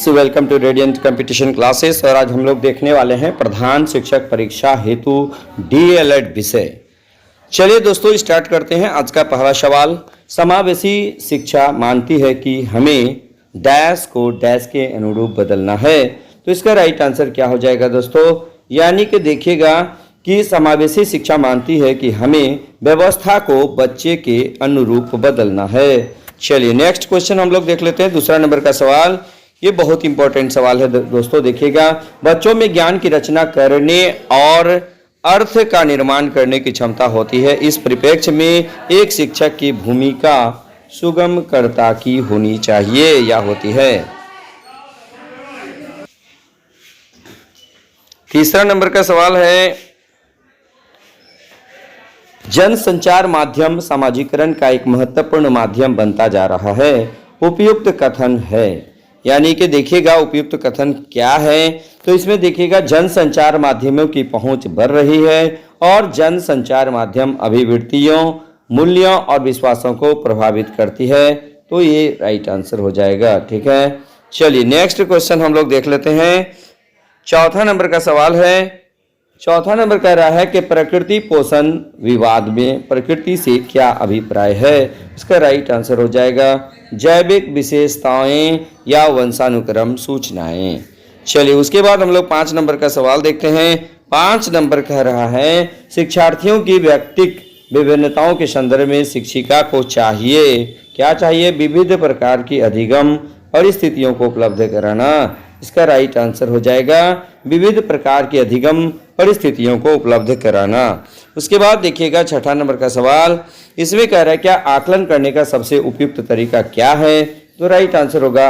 So welcome to radiant competition classes. और आज हम लोग देखने वाले हैं प्रधान शिक्षक परीक्षा हेतु डीएलएड विषय। चलिए दोस्तों स्टार्ट करते हैं। आज का पहला सवाल, समावेशी शिक्षा मानती है कि हमें डैश को डैश के अनुरूप बदलना है। तो इसका राइट आंसर क्या हो जाएगा दोस्तों? यानी कि देखिएगा कि समावेशी शिक्षा मानती है कि हमें व्यवस्था को बच्चे के अनुरूप बदलना है। चलिए नेक्स्ट क्वेश्चन हम लोग देख लेते हैं। दूसरा नंबर का सवाल, ये बहुत इंपॉर्टेंट सवाल है दोस्तों। देखिएगा, बच्चों में ज्ञान की रचना करने और अर्थ का निर्माण करने की क्षमता होती है। इस परिप्रेक्ष्य में एक शिक्षक की भूमिका सुगमकर्ता की होनी चाहिए या होती है। तीसरा नंबर का सवाल है, जनसंचार माध्यम सामाजिकरण का एक महत्वपूर्ण माध्यम बनता जा रहा है। उपयुक्त कथन है। यानी कि देखिएगा उपयुक्त कथन क्या है, तो इसमें देखिएगा जनसंचार माध्यमों की पहुंच बढ़ रही है और जनसंचार माध्यम अभिवृत्तियों, मूल्यों और विश्वासों को प्रभावित करती है। तो ये राइट आंसर हो जाएगा। ठीक है, चलिए नेक्स्ट क्वेश्चन हम लोग देख लेते हैं। चौथा नंबर का सवाल है। चौथा नंबर कह रहा है कि प्रकृति पोषण विवाद में प्रकृति से क्या अभिप्राय है। इसका राइट आंसर हो जाएगा जैविक विशेषताएं या वंशानुक्रम सूचनाएं। चलिए उसके बाद हम लोग 5 नंबर का सवाल देखते हैं। 5 नंबर कह रहा है, शिक्षार्थियों की व्यक्तिक विभिन्नताओं के संदर्भ में शिक्षिका को चाहिए, क्या चाहिए? विविध प्रकार की अधिगम परिस्थितियों को उपलब्ध कराना। इसका राइट आंसर हो जाएगा विविध प्रकार की अधिगम परिस्थितियों को उपलब्ध कराना। उसके बाद देखिएगा 6ठा नंबर का सवाल, इसमें कह रहा है क्या आकलन करने का सबसे उपयुक्त तरीका क्या है। तो राइट आंसर होगा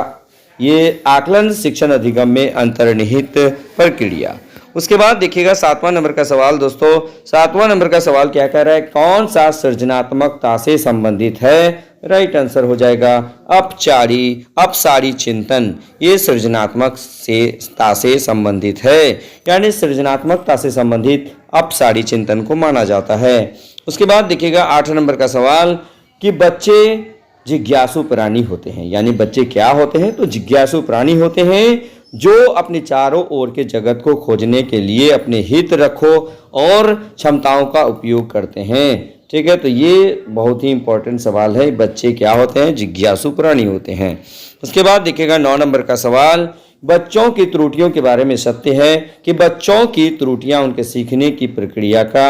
ये आकलन शिक्षण अधिगम में अंतर्निहित प्रक्रिया। उसके बाद देखिएगा 7वां नंबर का सवाल दोस्तों। 7वां नंबर का सवाल क्या कह रहा है, कौन सा सृजनात्मकता से संबंधित है। राइट आंसर हो जाएगा अपसारी चिंतन। ये सृजनात्मकता से संबंधित है, यानी सृजनात्मकता से संबंधित अपसारी चिंतन को माना जाता है। उसके बाद देखिएगा 8 नंबर का सवाल कि बच्चे जिज्ञासु प्राणी होते हैं। यानी बच्चे क्या होते हैं? तो जिज्ञासु प्राणी होते हैं जो अपने चारों ओर के जगत को खोजने के लिए अपने हित रखो और क्षमताओं का उपयोग करते हैं। ठीक है, तो ये बहुत ही इंपॉर्टेंट सवाल है। बच्चे क्या होते हैं? जिज्ञासु प्राणी होते हैं। उसके बाद देखिएगा 9 नंबर का सवाल, बच्चों की त्रुटियों के बारे में सत्य है कि बच्चों की त्रुटियां उनके सीखने की प्रक्रिया का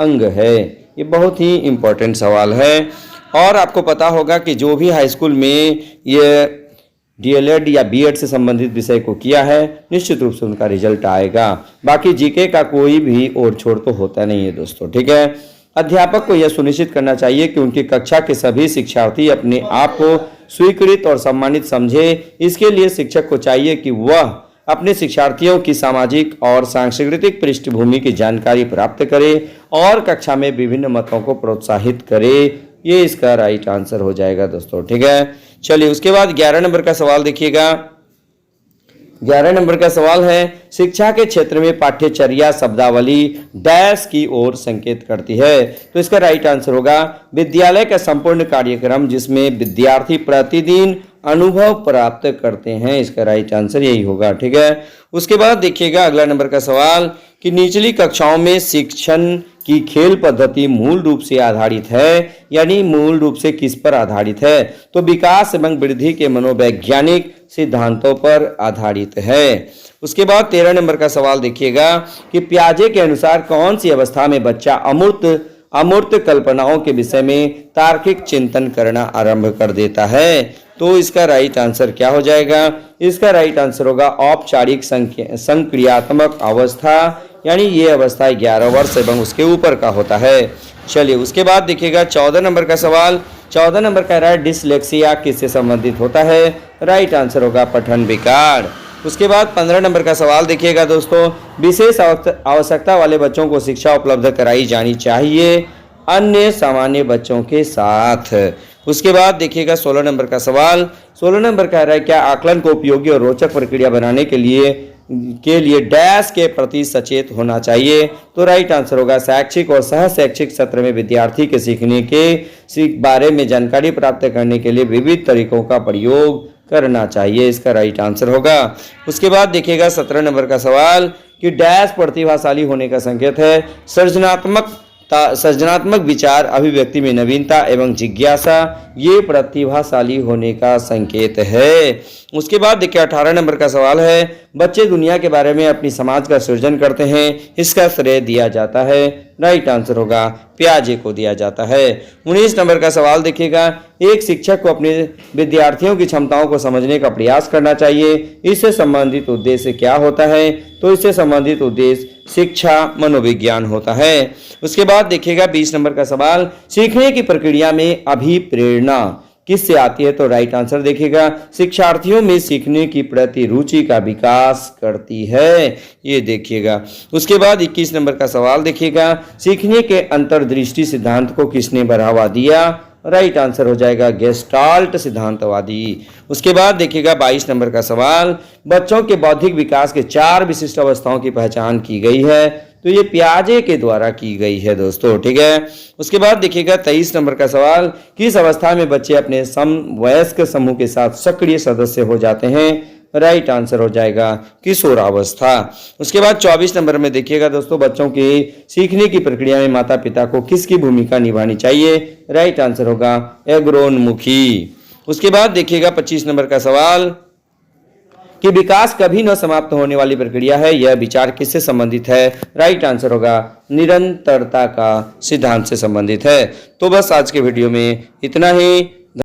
अंग है। ये बहुत ही इंपॉर्टेंट सवाल है। और आपको पता होगा कि जो भी हाई स्कूल में ये डीएलएड या बीएड से संबंधित विषय को किया है, निश्चित रूप से उनका रिजल्ट आएगा। बाकी जीके का कोई भी ओर छोड़ तो होता नहीं है दोस्तों। ठीक है, अध्यापक को यह सुनिश्चित करना चाहिए कि उनकी कक्षा के सभी शिक्षार्थी अपने आप को स्वीकृत और सम्मानित समझे। इसके लिए शिक्षक को चाहिए कि वह अपने शिक्षार्थियों की सामाजिक और सांस्कृतिक पृष्ठभूमि की जानकारी प्राप्त करे और कक्षा में विभिन्न मतों को प्रोत्साहित करे। ये इसका राइट आंसर हो जाएगा दोस्तों। ठीक है, चलिए उसके बाद 11 नंबर का सवाल देखिएगा। 11 नंबर का सवाल है, शिक्षा के क्षेत्र में पाठ्यचर्या शब्दावली डैश की ओर संकेत करती है। तो इसका राइट आंसर होगा विद्यालय का संपूर्ण कार्यक्रम जिसमें विद्यार्थी प्रतिदिन अनुभव प्राप्त करते हैं। इसका राइट आंसर यही होगा। ठीक है, उसके बाद देखिएगा अगला नंबर का सवाल कि निचली कक्षाओं में शिक्षण की खेल पद्धति मूल रूप से आधारित है। यानी मूल रूप से किस पर आधारित है? तो विकास एवं वृद्धि के मनोवैज्ञानिक सिद्धांतों पर आधारित है। उसके बाद 13 नंबर का सवाल देखिएगा कि पियाजे के अनुसार कौन सी अवस्था में बच्चा अमूर्त कल्पनाओं के विषय में तार्किक चिंतन करना आरंभ कर देता है। तो इसका राइट आंसर क्या हो जाएगा? इसका राइट आंसर होगा औपचारिक संक्रियात्मक अवस्था। यानी ये अवस्था 11 वर्ष एवं उसके ऊपर का होता है। चलिए उसके बाद देखिएगा 14 नंबर का सवाल। 14 नंबर कह रहा है डिसलेक्सिया किससे संबंधित होता है। राइट आंसर होगा पठन विकार। उसके बाद 15 नंबर का सवाल देखिएगा दोस्तों, विशेष आवश्यकता वाले बच्चों को शिक्षा उपलब्ध कराई जानी चाहिए अन्य सामान्य बच्चों के साथ। उसके बाद देखिएगा 16 नंबर का सवाल। 16 नंबर कह रहा है क्या आकलन को उपयोगी और रोचक प्रक्रिया बनाने के लिए डैश के प्रति सचेत होना चाहिए। तो राइट आंसर होगा शैक्षिक और सह शैक्षिक सत्र में विद्यार्थी के सीखने के बारे में जानकारी प्राप्त करने के लिए विविध तरीकों का प्रयोग करना चाहिए, इसका राइट आंसर होगा। उसके बाद देखिएगा 17 नंबर का सवाल कि डैश प्रतिभाशाली होने का संकेत है। सृजनात्मक विचार, अभिव्यक्ति में नवीनता एवं जिज्ञासा, ये प्रतिभाशाली होने का संकेत है। उसके बाद देखिए 18 नंबर का सवाल है, बच्चे दुनिया के बारे में अपनी समाज का सृजन करते हैं, इसका श्रेय दिया जाता है। राइट आंसर होगा पियाजे को दिया जाता है। 19 नंबर का सवाल देखिएगा, एक शिक्षक को अपने विद्यार्थियों की क्षमताओं को समझने का प्रयास करना चाहिए, इससे संबंधित उद्देश्य क्या होता है? तो इससे संबंधित उद्देश्य शिक्षा मनोविज्ञान होता है। उसके बाद देखिएगा 20 नंबर का सवाल, सीखने की प्रक्रिया में अभिप्रेरणा किससे आती है? तो राइट आंसर देखिएगा शिक्षार्थियों में सीखने की प्रति रुचि का विकास करती है, ये देखिएगा। उसके बाद 21 नंबर का सवाल देखिएगा, सीखने के अंतर्दृष्टि सिद्धांत को किसने बढ़ावा दिया? राइट आंसर हो जाएगा गेस्टाल्ट सिद्धांतवादी। उसके बाद देखिएगा 22 नंबर का सवाल, बच्चों के बौद्धिक विकास के 4 विशिष्ट अवस्थाओं की पहचान की गई है, तो ये पियाजे के द्वारा की गई है दोस्तों, ठीक है। उसके बाद देखिएगा 23 नंबर का सवाल, किस अवस्था में बच्चे अपने समवयस्क समूह के साथ सक्रिय सदस्य हो जाते हैं? राइट आंसर हो जाएगा किशोरावस्था। उसके बाद 24 नंबर में देखिएगा दोस्तों, बच्चों के सीखने की प्रक्रिया में माता पिता को किसकी भूमिका निभानी चाहिए? राइट आंसर होगा एग्रोनमुखी। उसके बाद देखिएगा 25 नंबर का सवाल कि विकास कभी न समाप्त होने वाली प्रक्रिया है, यह विचार किससे संबंधित है? राइट आंसर होगा निरंतरता का सिद्धांत से संबंधित है। तो बस आज के वीडियो में इतना ही।